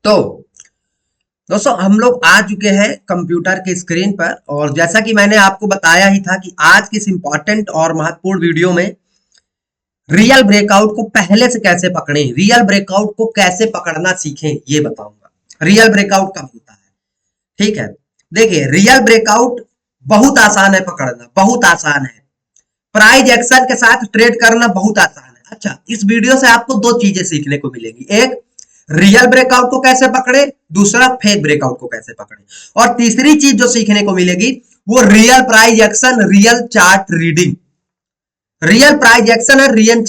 तो दोस्तों हम लोग आ चुके हैं कंप्यूटर के स्क्रीन पर, और जैसा कि मैंने आपको बताया ही था कि आज की इस इंपॉर्टेंट और महत्वपूर्ण वीडियो में रियल ब्रेकआउट को पहले से कैसे पकड़ें, रियल ब्रेकआउट को कैसे पकड़ना सीखें, ये बताऊंगा। रियल ब्रेकआउट कब होता है, ठीक है। देखिए, रियल ब्रेकआउट बहुत आसान है पकड़ना, बहुत आसान है। प्राइस एक्शन के साथ ट्रेड करना बहुत आसान है। अच्छा, इस वीडियो से आपको दो चीजें सीखने को मिलेंगी। एक, रियल ब्रेकआउट को कैसे पकड़े, दूसरा फेक ब्रेकआउट को कैसे पकड़े, और तीसरी चीज जो सीखने को मिलेगी वो real price action, real chart reading. Real price action है, रियल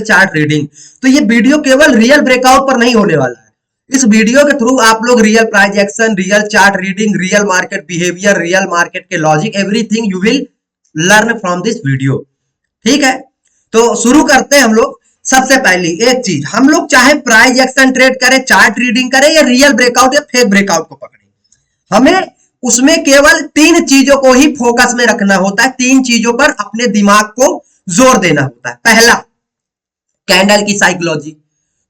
चार्ट रीडिंग। तो ये वीडियो केवल रियल ब्रेकआउट पर नहीं होने वाला है। इस वीडियो के थ्रू आप लोग real price action, real chart reading, real market behaviour, real market के logic, everything you will learn from this video, ठीक है। तो शुरू करते हैं हम लोग। सबसे पहली एक चीज, हम लोग चाहे प्राइस एक्शन ट्रेड करें, चार्ट रीडिंग करें, या रियल ब्रेकआउट या फेक ब्रेकआउट को पकड़ें, हमें उसमें केवल तीन चीजों को ही फोकस में रखना होता है। तीन चीजों पर अपने दिमाग को जोर देना होता है। पहला, कैंडल की साइकोलॉजी।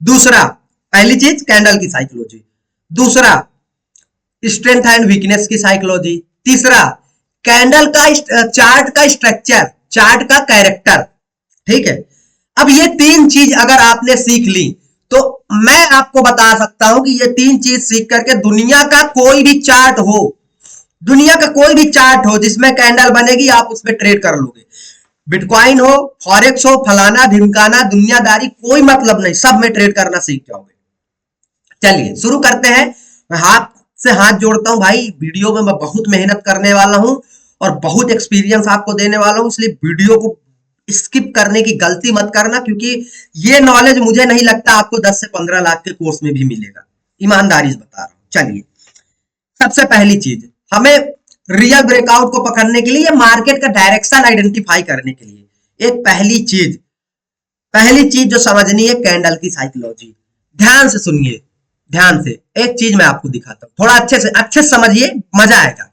दूसरा, पहली चीज कैंडल की साइकोलॉजी। दूसरा, स्ट्रेंथ एंड वीकनेस की साइकोलॉजी। तीसरा, कैंडल का चार्ट का स्ट्रक्चर, चार्ट का कैरेक्टर, ठीक है। अब ये तीन चीज अगर आपने सीख ली तो मैं आपको बता सकता हूं कि ये तीन चीज सीख करके दुनिया का कोई भी चार्ट हो, दुनिया का कोई भी चार्ट हो जिसमें कैंडल बनेगी, आप उसमें ट्रेड कर लोगे। बिटकॉइन हो, फॉरेक्स हो, फलाना ढिमकाना, दुनियादारी, कोई मतलब नहीं, सब में ट्रेड करना सीख जाओगे। चलिए शुरू करते हैं। मैं हाथ से हाथ जोड़ता हूं भाई, वीडियो में मैं बहुत मेहनत करने वाला हूं और बहुत एक्सपीरियंस आपको देने वाला हूं, इसलिए वीडियो को स्किप करने की गलती मत करना, क्योंकि ये नॉलेज मुझे नहीं लगता आपको 10 से 15 लाख के कोर्स में भी मिलेगा, ईमानदारी से बता रहा हूं। चलिए, सबसे पहली चीज, हमें रियल ब्रेकआउट को पकड़ने के लिए, मार्केट का डायरेक्शन आइडेंटिफाई करने के लिए एक पहली चीज जो समझनी है, कैंडल की साइकोलॉजी। ध्यान से सुनिए, ध्यान से। एक चीज मैं आपको दिखाता हूं, थोड़ा अच्छे से समझिए, मजा आएगा।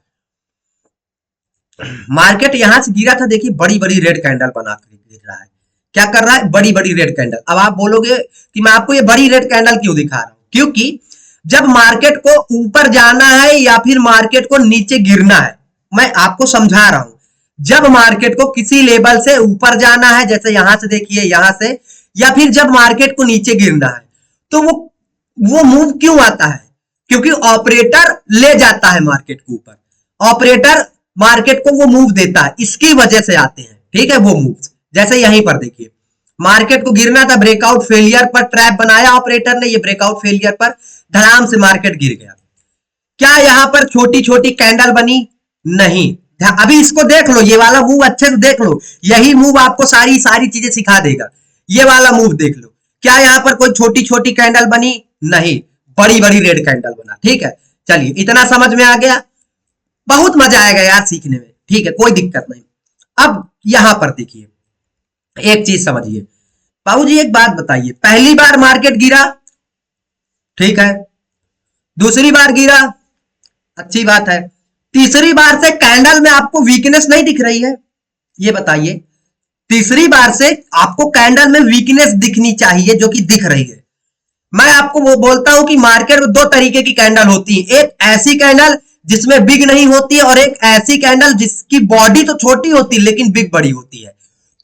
मार्केट यहां से गिरा था, देखिए बड़ी बड़ी रेड कैंडल बना कर गिर रहा है। क्या कर रहा है? बड़ी बड़ी रेड कैंडल। अब आप बोलोगे कि मैं आपको ये बड़ी रेड कैंडल क्यों दिखा रहा हूं? क्योंकि जब मार्केट को ऊपर जाना है या फिर मार्केट को नीचे गिरना है, मैं आपको समझा रहा हूं। जब मार्केट को किसी लेवल से ऊपर जाना है, जैसे यहां से देखिए, यहां से, या फिर जब मार्केट को नीचे गिरना है, तो वो मूव क्यों आता है? क्योंकि ऑपरेटर ले जाता है मार्केट को ऊपर, ऑपरेटर मार्केट को वो मूव देता है, इसकी वजह से आते हैं, ठीक है, वो मूव्स। जैसे यहीं पर देखिए, मार्केट को गिरना था, ब्रेकआउट फेलियर पर ट्रैप बनाया ऑपरेटर ने, ये ब्रेकआउट फेलियर पर धड़ाम से मार्केट गिर गया। क्या यहां पर छोटी छोटी कैंडल बनी? नहीं। अभी इसको देख लो, ये वाला मूव अच्छे से देख लो, यही मूव आपको सारी चीजें सिखा देगा। ये वाला मूव देख लो, क्या यहां पर कोई छोटी छोटी कैंडल बनी? नहीं, बड़ी बड़ी रेड कैंडल बना, ठीक है। चलिए, इतना समझ में आ गया, बहुत मजा आएगा यार सीखने में, ठीक है, कोई दिक्कत नहीं। अब यहां पर देखिए, एक चीज समझिए बाबूजी, एक बात बताइए, पहली बार मार्केट गिरा, ठीक है, दूसरी बार गिरा, अच्छी बात है, तीसरी बार से कैंडल में आपको वीकनेस नहीं दिख रही है, ये बताइए। तीसरी बार से आपको कैंडल में वीकनेस दिखनी चाहिए, जो कि दिख रही है। मैं आपको वो बोलता हूं कि मार्केट में दो तरीके की कैंडल होती है, एक ऐसी कैंडल जिसमें बिग नहीं होती है, और एक ऐसी कैंडल जिसकी बॉडी तो छोटी होती है लेकिन बिग बड़ी होती है।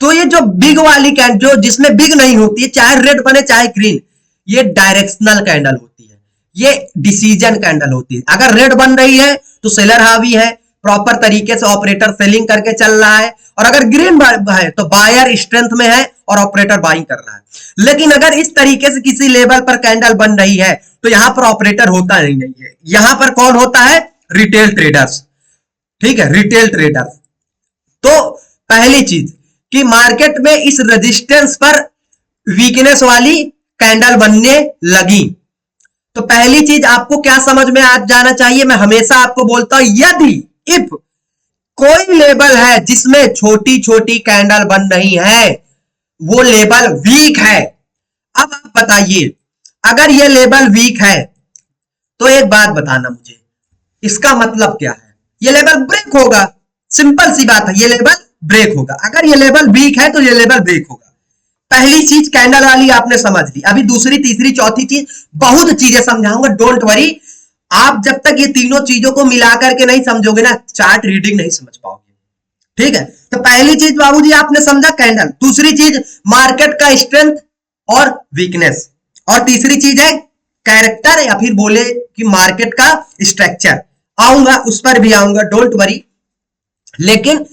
तो ये जो बिग वाली कैंडल, जो जिसमें बिग नहीं होती है, चाहे रेड बने चाहे ग्रीन, ये डायरेक्शनल कैंडल होती है, ये डिसीजन कैंडल होती है। अगर रेड बन रही है तो सेलर हावी है, प्रॉपर तरीके से ऑपरेटर सेलिंग करके चल रहा है, और अगर ग्रीन है तो बायर स्ट्रेंथ में है और ऑपरेटर बाइंग कर रहा है। लेकिन अगर इस तरीके से किसी लेवल पर कैंडल बन रही है तो यहां पर ऑपरेटर होता नहीं है, यहां पर कौन होता है? रिटेल ट्रेडर्स, ठीक है, रिटेल ट्रेडर्स। तो पहली चीज कि मार्केट में इस रेजिस्टेंस पर वीकनेस वाली कैंडल बनने लगी, तो पहली चीज आपको क्या समझ में आ जाना चाहिए, मैं हमेशा आपको बोलता हूं, यदि इफ कोई लेवल है जिसमें छोटी छोटी कैंडल बन रही है, वो लेवल वीक है। अब आप बताइए, अगर ये लेवल वीक है तो एक बात बताना मुझे, इसका मतलब क्या है? ये लेवल ब्रेक होगा, सिंपल सी बात है, ये लेवल ब्रेक होगा। अगर ये लेवल वीक है तो ये लेवल ब्रेक होगा। पहली चीज कैंडल वाली आपने समझ ली, अभी दूसरी तीसरी चौथी चीज बहुत चीजें समझाऊंगा, डोंट वरी। आप जब तक ये तीनों चीजों को मिला करके नहीं समझोगे ना, चार्ट रीडिंग नहीं समझ पाओगे। ठीक है, तो पहली चीज बाबूजी आपने समझा कैंडल, दूसरी चीज मार्केट का स्ट्रेंथ और वीकनेस, और तीसरी चीज है कैरेक्टर या फिर बोले कि मार्केट का स्ट्रक्चर। आऊंगा उस पर भी आऊंगा, डोंट वरी। लेकिन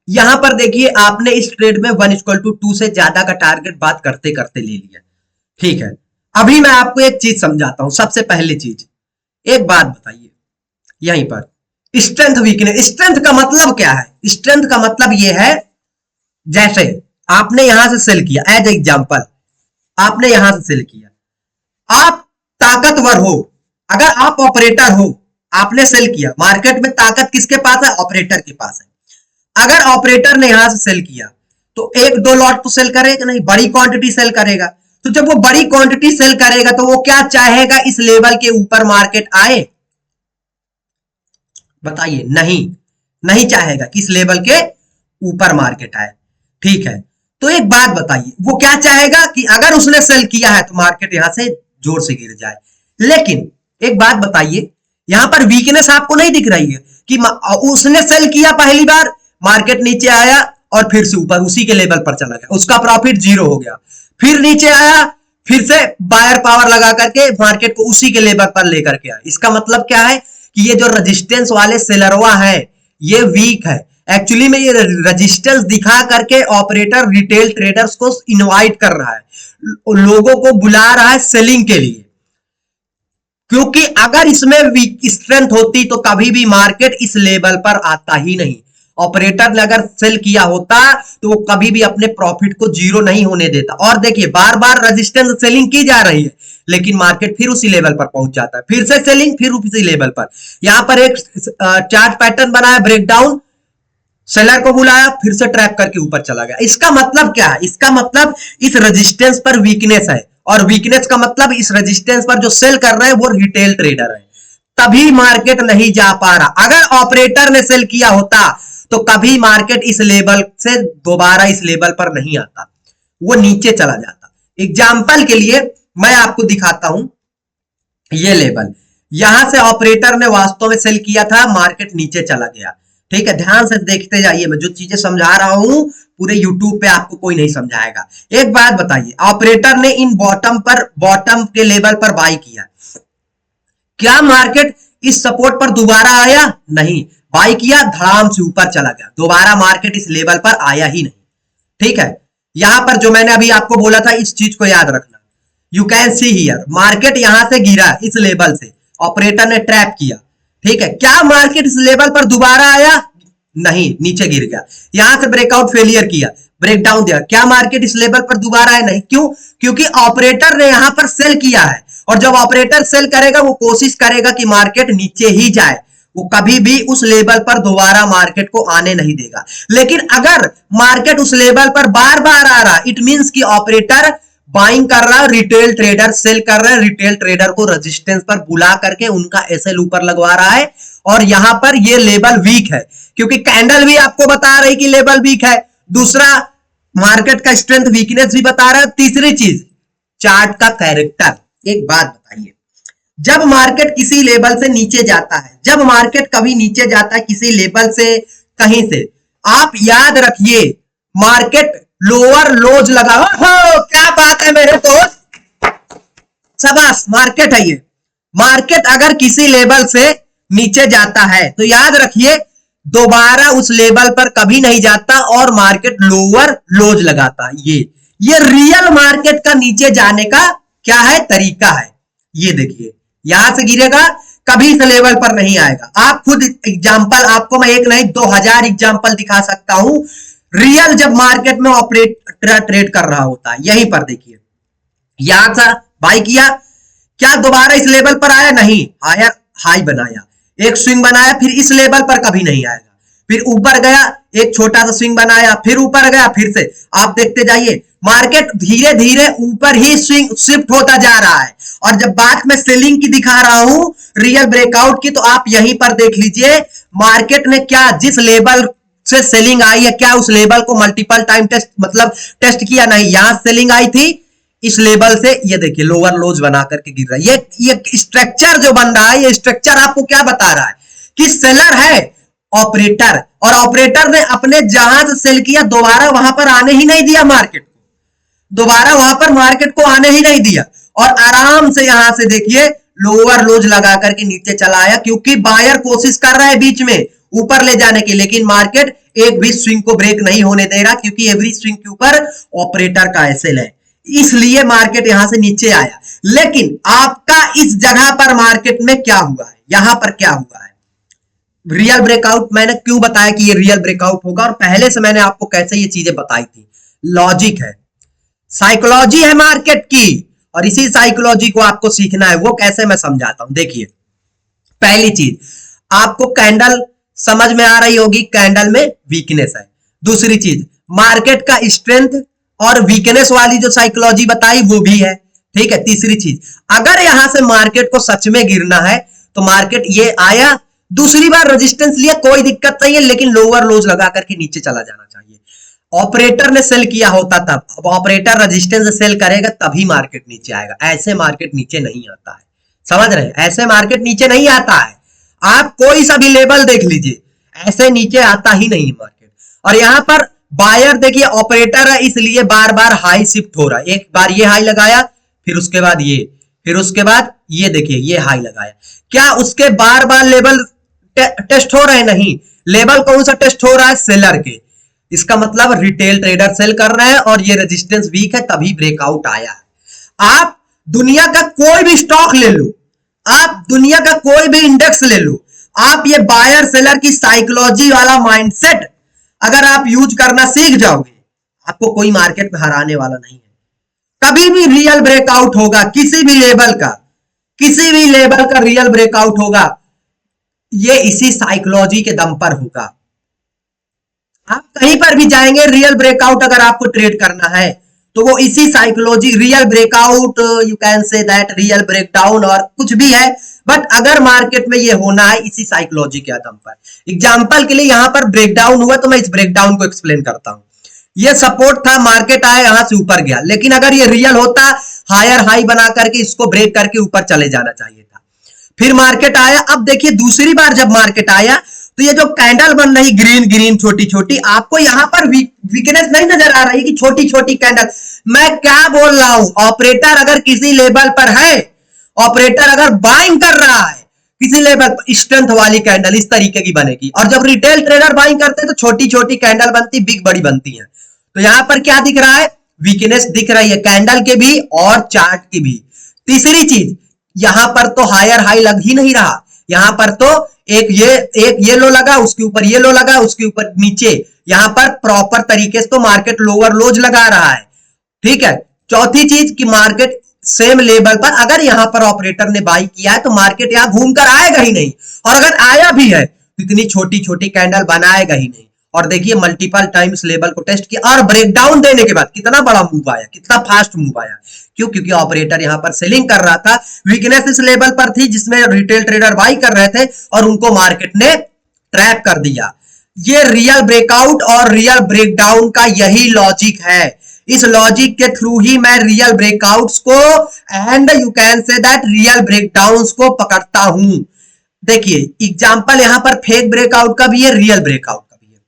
यहां पर देखिए आपने इस ट्रेड में 1:2 से ज्यादा का टारगेट बात करते करते ले लिया। ठीक है, अभी मैं आपको एक चीज समझाता हूं। सबसे पहली चीज, एक बात बताइए यहीं पर, स्ट्रेंथ वीकनेस। स्ट्रेंथ का मतलब क्या है? स्ट्रेंथ का मतलब यह है, जैसे आपने यहां से सेल किया, एज एग्जांपल आपने यहां से सेल किया, आप ताकतवर हो, अगर आप ऑपरेटर हो, आपने सेल किया, मार्केट में ताकत किसके पास है? ऑपरेटर के पास है। अगर ऑपरेटर ने यहां से सेल किया तो 1-2 लॉट तो सेल करेगा नहीं, बड़ी क्वांटिटी सेल करेगा। तो जब वो बड़ी क्वांटिटी सेल करेगा तो वो क्या चाहेगा? इस लेवल के ऊपर मार्केट आए? बताइए, नहीं चाहेगा कि इस लेवल के ऊपर मार्केट आए। ठीक है, तो एक बात बताइए, वो क्या चाहेगा कि अगर उसने सेल किया है तो मार्केट यहां से जोर से गिर जाए। लेकिन एक बात बताइए, यहां पर वीकनेस आपको नहीं दिख रही है कि उसने सेल किया पहली बार, मार्केट नीचे आया और फिर से ऊपर उसी के लेवल पर चला गया, उसका प्रॉफिट 0 हो गया, फिर नीचे आया, फिर से बायर पावर लगा करके मार्केट को उसी के लेवल पर लेकर के आया। इसका मतलब क्या है कि ये जो रेजिस्टेंस वाले सेलरवा है ये वीक है। एक्चुअली में ये रेजिस्टेंस दिखा करके ऑपरेटर रिटेल ट्रेडर्स को इनवाइट कर रहा है, लोगों को बुला रहा है सेलिंग के लिए, क्योंकि अगर इसमें वीक स्ट्रेंथ होती तो कभी भी मार्केट इस लेवल पर आता ही नहीं। ऑपरेटर ने अगर सेल किया होता तो वो कभी भी अपने प्रॉफिट को 0 नहीं होने देता। और देखिए बार बार रेजिस्टेंस सेलिंग की जा रही है, लेकिन मार्केट फिर उसी लेवल पर पहुंच जाता है, फिर से सेलिंग, फिर उसी लेवल पर। यहां पर एक चार्ट पैटर्न बनाया, ब्रेकडाउन, सेलर को बुलाया, फिर से ट्रैप करके ऊपर चला गया। इसका मतलब क्या है? इसका मतलब इस रेजिस्टेंस पर वीकनेस है, और वीकनेस का मतलब इस रेजिस्टेंस पर जो सेल कर रहे हैं वो रिटेल ट्रेडर है, तभी मार्केट नहीं जा पा रहा। अगर ऑपरेटर ने सेल किया होता तो कभी मार्केट इस लेवल से दोबारा इस लेवल पर नहीं आता, वो नीचे चला जाता। एग्जाम्पल के लिए मैं आपको दिखाता हूं, ये लेवल यहां से ऑपरेटर ने वास्तव में सेल किया था, मार्केट नीचे चला गया। ठीक है, ध्यान से देखते जाइए, मैं जो चीजें समझा रहा हूं पूरे यूट्यूब पे आपको कोई नहीं समझाएगा। एक बात बताइए, ऑपरेटर ने इन बॉटम के लेवल पर बाई किया, क्या मार्केट इस सपोर्ट पर दोबारा आया? नहीं, बाई किया, धड़ाम से ऊपर चला गया, दोबारा मार्केट इस लेवल पर आया ही नहीं। ठीक है, यहां पर जो मैंने अभी आपको बोला था इस चीज को याद रखना। You can see here, market यहां से गिरा इस लेवल से, ऑपरेटर ने ट्रैप किया। ठीक है, क्या मार्केट इस लेवल पर दोबारा आया? नहीं, नीचे गिर गया। यहां से ब्रेकआउट फेलियर किया, ब्रेकडाउन दिया, क्या मार्केट इस लेवल पर दोबारा आया? नहीं। क्यों? क्योंकि ऑपरेटर ने यहां पर सेल किया है, और जब ऑपरेटर सेल करेगा वो कोशिश करेगा कि मार्केट नीचे ही जाए, वो कभी भी उस लेवल पर दोबारा मार्केट को आने नहीं देगा। लेकिन अगर मार्केट उस लेवल पर बार बार आ रहा, इट मींस कि ऑपरेटर बाइंग कर रहा है, रिटेल ट्रेडर सेल कर रहे हैं, रिटेल ट्रेडर को रेजिस्टेंस पर बुला करके उनका एसएल ऊपर लगवा रहा है, और यहां पर ये लेवल वीक है, क्योंकि कैंडल भी आपको बता रही कि लेवल वीक है, दूसरा मार्केट का स्ट्रेंथ वीकनेस भी बता रहा है, तीसरी चीज चार्ट का कैरेक्टर। एक बात बताइए, जब मार्केट किसी लेवल से नीचे जाता है, जब मार्केट कभी नीचे जाता है किसी लेवल से, कहीं से, आप याद रखिए मार्केट लोअर लोज लगा, हो क्या बात है मेरे दोस्त, शाबाश, मार्केट है ये। मार्केट अगर किसी लेवल से नीचे जाता है तो याद रखिए दोबारा उस लेवल पर कभी नहीं जाता, और मार्केट लोअर लोज लगाता है। ये रियल मार्केट का नीचे जाने का क्या है? तरीका है। ये देखिए, यहां से गिरेगा, कभी इस लेवल पर नहीं आएगा। आप खुद एग्जांपल, आपको मैं एक नहीं 2000 एग्जांपल दिखा सकता हूं, रियल जब मार्केट में ऑपरेटर ट्रेड कर रहा होता है। यहीं पर देखिए, यहां से बाई किया, क्या दोबारा इस लेवल पर आया? नहीं आया, हाई बनाया, एक स्विंग बनाया, फिर इस लेवल पर कभी नहीं आएगा, फिर ऊपर गया, एक छोटा सा स्विंग बनाया, फिर ऊपर गया, फिर से आप देखते जाइए मार्केट धीरे धीरे ऊपर ही स्विंग शिफ्ट होता जा रहा है। और जब बात मैं सेलिंग की दिखा रहा हूं, रियल ब्रेकआउट की, तो आप यहीं पर देख लीजिए मार्केट ने क्या, जिस लेवल से सेलिंग आई है, क्या उस लेवल को मल्टीपल टाइम टेस्ट किया? नहीं, यहां सेलिंग आई थी इस लेवल से, ये देखिए लोअर लोज बना करके गिर रहा है। ये स्ट्रक्चर जो बन रहा है, ये स्ट्रक्चर आपको क्या बता रहा है कि सेलर है ऑपरेटर, और ऑपरेटर ने अपने जहां से सेल किया दोबारा वहां पर आने ही नहीं दिया मार्केट को, दोबारा वहां पर मार्केट को आने ही नहीं दिया, और आराम से यहां से देखिए लोअर लोज लगा करके नीचे चला आया, क्योंकि बायर कोशिश कर रहा है बीच में ऊपर ले जाने की, लेकिन मार्केट एक भी स्विंग को ब्रेक नहीं होने दे रहा, क्योंकि एवरी स्विंग के ऊपर ऑपरेटर का एसएल है, इसलिए मार्केट यहां से नीचे आया। लेकिन आपका इस जगह पर मार्केट में क्या हुआ है, यहां पर क्या हुआ है, रियल ब्रेकआउट। मैंने क्यों बताया कि ये रियल ब्रेकआउट होगा, और पहले से मैंने आपको कैसे ये चीजें बताई थी। लॉजिक है, साइकोलॉजी है मार्केट की, और इसी साइकोलॉजी को आपको सीखना है। वो कैसे, मैं समझाता हूं। देखिए, पहली चीज आपको कैंडल समझ में आ रही होगी, कैंडल में वीकनेस है। दूसरी चीज मार्केट का स्ट्रेंथ और वीकनेस वाली जो साइकोलॉजी बताई वो भी है, ठीक है। तीसरी चीज, अगर यहां से मार्केट को सच में गिरना है तो मार्केट ये आया, दूसरी बार रेजिस्टेंस लिया, कोई दिक्कत नहीं है, लेकिन लोअर लोज लगा करके नीचे चला जाना चाहिए। ऑपरेटर ने सेल किया होता तब, अब ऑपरेटर रेजिस्टेंस से सेल करेगा तभी मार्केट नीचे आएगा, ऐसे मार्केट नीचे नहीं आता है, समझ रहे हैं? ऐसे मार्केट नीचे नहीं आता है, आप कोई सा भी लेवल देख लीजिए, ऐसे नीचे आता ही नहीं मार्केट। और यहां पर बायर देखिए ऑपरेटर है, इसलिए बार बार हाई शिफ्ट हो रहा है, एक बार ये हाई लगाया, फिर उसके बाद ये, फिर उसके बाद ये, देखिए ये हाई लगाया, क्या उसके बार बार लेवल टेस्ट हो रहे? नहीं। लेवल कौन सा टेस्ट हो रहा है? सेलर के। इसका मतलब रिटेल ट्रेडर सेल कर रहे हैं और ये रेजिस्टेंस वीक है, तभी ब्रेकआउट आया है। आप दुनिया का कोई भी स्टॉक ले लो, आप दुनिया का कोई भी इंडेक्स ले लो, आप ये बायर सेलर की साइकोलॉजी वाला माइंडसेट अगर आप यूज करना सीख जाओगे, आपको कोई मार्केट में हराने वाला नहीं है। कभी भी रियल ब्रेकआउट होगा किसी भी लेवल का, किसी भी लेवल का रियल ब्रेकआउट होगा, ये इसी साइकोलॉजी के दम पर होगा। आप कहीं पर भी जाएंगे, रियल ब्रेकआउट अगर आपको ट्रेड करना है तो वो इसी psychology, real breakout, you can say that real breakdown और कुछ भी है, बट अगर मार्केट में ये होना है इसी साइकोलॉजी के दम पर। एग्जांपल के लिए यहां पर ब्रेकडाउन हुआ तो मैं इस ब्रेकडाउन को एक्सप्लेन करता हूं। ये सपोर्ट था, मार्केट आया यहां से ऊपर गया, लेकिन अगर ये रियल होता, हायर हाई बना करके इसको ब्रेक करके ऊपर चले जाना चाहिए था। फिर मार्केट आया, अब देखिए दूसरी बार जब मार्केट आया तो ये जो कैंडल बन रही ग्रीन ग्रीन छोटी छोटी, आपको यहां पर वीकनेस नहीं नजर आ रही कि छोटी छोटी कैंडल? मैं क्या बोल रहा हूं, ऑपरेटर अगर किसी लेवल पर है, ऑपरेटर अगर बाइंग कर रहा है किसी लेवल पर, स्ट्रेंथ वाली कैंडल इस तरीके की बनेगी, और जब रिटेल ट्रेडर बाइंग करते हैं तो छोटी छोटी कैंडल बनती, बिग बड़ी बनती है। तो यहां पर क्या दिख रहा है? वीकनेस दिख रही है कैंडल के भी और चार्ट की भी। तीसरी चीज, यहां पर तो हायर हाई लग ही नहीं रहा, यहां पर तो एक ये लो लगा, उसके ऊपर ये लो लगा, उसके ऊपर नीचे, यहां पर प्रॉपर तरीके से तो मार्केट लोअर लोज लगा रहा है, ठीक है। चौथी चीज कि मार्केट सेम लेवल पर अगर यहां पर ऑपरेटर ने बाई किया है तो मार्केट यहां घूमकर आएगा ही नहीं, और अगर आया भी है तो इतनी छोटी छोटी कैंडल बनाएगा ही नहीं। और देखिए मल्टीपल टाइम्स लेवल को टेस्ट किया और ब्रेकडाउन देने के बाद कितना बड़ा मूव आया, कितना फास्ट मूव आया। क्यों? क्योंकि ऑपरेटर यहां पर सेलिंग कर रहा था, वीकनेस इस लेवल पर थी जिसमें रिटेल ट्रेडर बाई कर रहे थे और उनको मार्केट ने ट्रैप कर दिया। ये रियल ब्रेकआउट और रियल ब्रेकडाउन का यही लॉजिक है। इस लॉजिक के थ्रू ही मैं रियल ब्रेकआउट्स को and you can say that real breakdowns को पकड़ता हूं। देखिए एग्जांपल यहां पर फेक ब्रेकआउट का भी है, रियल ब्रेकआउट का भी है।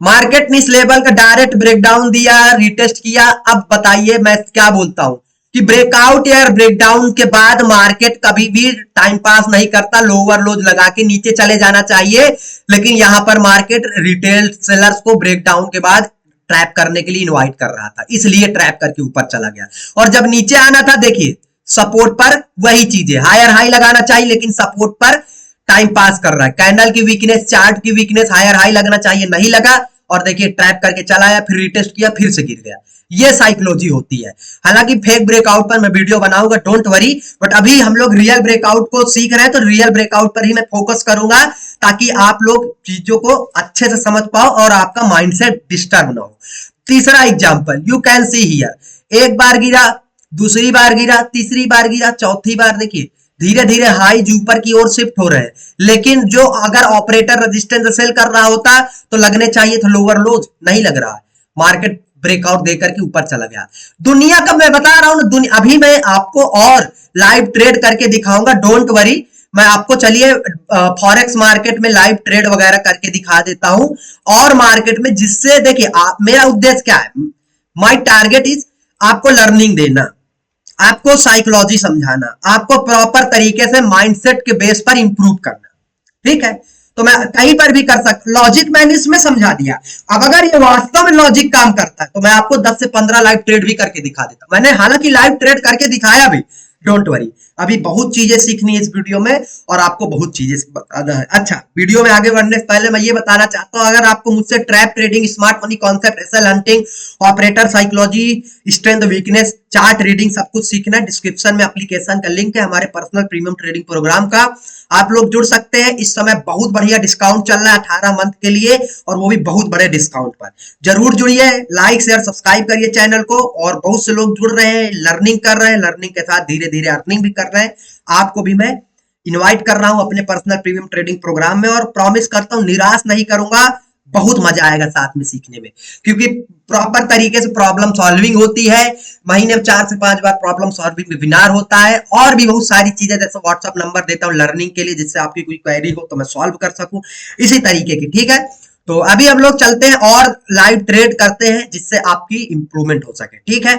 मार्केट ने इस लेवल का डायरेक्ट ब्रेकडाउन दिया, रिटेस्ट किया। अब बताइए मैं क्या बोलता हूं कि ब्रेकआउट या ब्रेकडाउन के बाद मार्केट कभी भी टाइम पास नहीं करता, लोअर लोज लगा के नीचे चले जाना चाहिए। लेकिन यहां पर मार्केट रिटेल सेलर्स को ब्रेकडाउन के बाद ट्रैप करने के लिए इनवाइट कर रहा था, इसलिए ट्रैप करके ऊपर चला गया। और जब नीचे आना था देखिए सपोर्ट पर वही चीजें, हायर हाई लगाना चाहिए लेकिन सपोर्ट पर टाइम पास कर रहा है। कैंडल की वीकनेस, चार्ट की वीकनेस, हायर हाई लगना चाहिए, नहीं लगा और देखिए ट्रैप करके चला आया, फिर रिटेस्ट किया, फिर से गिर गया। ये साइकोलॉजी होती है। हालांकि फेक ब्रेकआउट पर मैं वीडियो बनाऊंगा, डोंट वरी, बट अभी हम लोग रियल ब्रेकआउट को सीख रहे हैं तो रियल ब्रेकआउट पर ही मैं फोकस करूंगा ताकि आप लोग चीजों को अच्छे से समझ पाओ और आपका माइंडसेट डिस्टर्ब ना हो। तीसरा example you can see here, एक बार गिरा, दूसरी बार गिरा, तीसरी बार गिरा, चौथी बार देखिए धीरे धीरे हाईज ऊपर की ओर शिफ्ट हो रहे हैं, लेकिन जो अगर ऑपरेटर रेजिस्टेंस सेल कर रहा होता तो लगने चाहिए था लोअर लोज, नहीं लग रहा है, मार्केट ब्रेकआउट देकर के ऊपर चला गया। दुनिया का मैं बता रहा हूं ना, अभी मैं आपको और लाइव ट्रेड करके दिखाऊंगा, डोंट वरी। मैं आपको चलिए फॉरेक्स मार्केट में लाइव ट्रेड वगैरह करके दिखा देता हूं, और मार्केट में, जिससे देखिए मेरा उद्देश्य क्या है, माय टारगेट इज आपको लर्निंग देना, आपको साइकोलॉजी समझाना, आपको प्रॉपर तरीके से माइंडसेट के बेस पर इंप्रूव करना, ठीक है। तो मैं कहीं पर भी कर सकता, लॉजिक मैंने इसमें समझा दिया। अब अगर ये वास्तव में लॉजिक काम करता है तो मैं आपको 10 से 15 लाइव ट्रेड भी करके दिखा देता, मैंने हालांकि लाइव ट्रेड करके दिखाया भी, डोंट वरी। अभी बहुत चीजें सीखनी है इस वीडियो में, और आपको बहुत चीजें बताना है। अच्छा, वीडियो में आगे बढ़ने से पहले मैं ये बताना चाहता हूं, अगर आपको मुझसे trap trading, smart money concept, SL hunting, operator psychology, strength weakness, chart reading, सब कुछ सीखना है, डिस्क्रिप्शन में एप्लीकेशन का लिंक है हमारे पर्सनल प्रीमियम ट्रेडिंग प्रोग्राम का, आप लोग जुड़ सकते हैं। इस समय बहुत बढ़िया डिस्काउंट चल रहा है 18 मंथ के लिए, और वो भी बहुत बड़े डिस्काउंट पर। जरूर जुड़िए, लाइक शेयर सब्सक्राइब करिए चैनल को, और बहुत से लोग जुड़ रहे हैं, लर्निंग कर रहे हैं, लर्निंग के साथ धीरे धीरे अर्निंग भी कर रहे हैं। आपको भी मैं इनवाइट कर रहा हूं अपने पर्सनल प्रीमियम ट्रेडिंग प्रोग्राम में, और प्रॉमिस करता हूं निराश नहीं करूंगा, बहुत मजा आएगा साथ में सीखने में, क्योंकि प्रॉपर तरीके से प्रॉब्लम सॉल्विंग होती है। महीने में 4 से 5 बार प्रॉब्लम सॉल्विंग वेबिनार होता है, और भी बहुत सारी चीजें, जैसे व्हाट्सएप नंबर देता हूं लर्निंग के लिए, जिससे आपकी कोई क्वेरी हो तो मैं सॉल्व कर सकूं, इसी तरीके की, ठीक है। तो अभी हम लोग चलते हैं और लाइव ट्रेड करते हैं, जिससे आपकी इंप्रूवमेंट हो सके, ठीक है।